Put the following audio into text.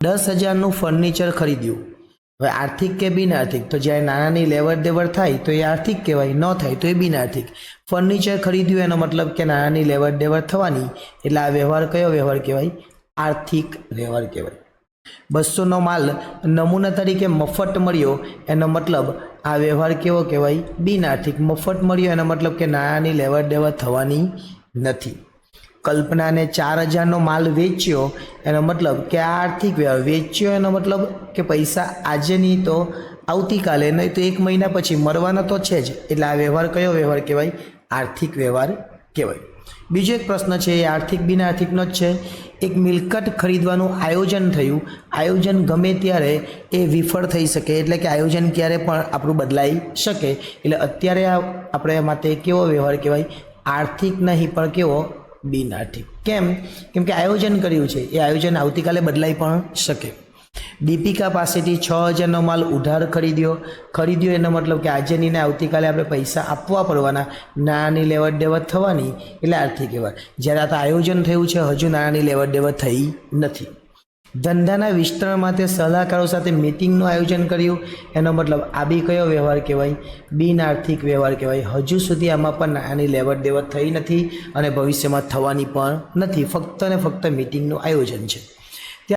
10,000નું furniture ખરીદ્યું। હવે આર્થિક કે બિનઆર્થિક? તો જ્યારે નાણાંની લેવડ દેવડ થાય તો એ આર્થિક કહેવાય, ન થાય તો એ બિનઆર્થિક। ફર્નિચર ખરીદ્યું એનો મતલબ કે નાણાંની લેવડ દેવડ થવાની, એટલે આ વ્યવહાર કયો વ્યવહાર કહેવાય? આર્થિક વ્યવહાર કહેવાય। 200નો માલ નમૂના તરીકે મફત મળ્યો એનો મતલબ આ વ્યવહાર કેવો કહેવાય? બિનઆર્થિક। મફત મળ્યો એનો મતલબ કે નાણાંની લેવડ દેવડ થવાની નથી। કલ્પનાને 4,000નો માલ વેચ્યો એનો મતલબ કે આ આર્થિક વ્યવહાર। વેચ્યો એનો મતલબ કે પૈસા આજે નહીં તો આવતીકાલે, નહીં તો 1 મહિના પછી મળવાના તો છે જ, એટલે આ વ્યવહાર કયો વ્યવહાર કહેવાય? આર્થિક વ્યવહાર કહેવાય। બીજો એક પ્રશ્ન છે, એ આર્થિક બિનઆર્થિકનો જ છે। એક મિલકત ખરીદવાનું આયોજન થયું। આયોજન ગમે ત્યારે એ વિફળ થઈ શકે, એટલે કે આયોજન ક્યારે પણ આપણું બદલાઈ શકે, એટલે અત્યારે આપણે માટે કેવો વ્યવહાર કહેવાય? આર્થિક નહીં પણ કેવો? બિનઆર્થિક। કેમ? કેમ કે આયોજન કર્યું છે, એ આયોજન આવતીકાલે બદલાઈ પણ શકે। દીપિકા પાસેથી 6,000નો માલ ઉધાર ખરીદ્યો એનો મતલબ કે આજે નહીં ને આવતીકાલે આપણે પૈસા આપવા પડવાના, નાણાંની લેવડ દેવડ થવાની, એટલે આર્થિક વ્યવહાર। જ્યારે આ આયોજન થયું છે, હજુ નાણાંની લેવડ દેવડ થઈ નથી। ધંધાના વિસ્તરણ માટે સલાહકારો સાથે મિટિંગનું આયોજન કર્યું એનો મતલબ આ બી કયો વ્યવહાર કહેવાય? બિનઆર્થિક વ્યવહાર કહેવાય। હજુ સુધી આમાં પણ નાણાંની લેવડ દેવડ થઈ નથી અને ભવિષ્યમાં થવાની પણ નથી, ફક્ત ને ફક્ત મિટિંગનું આયોજન છે।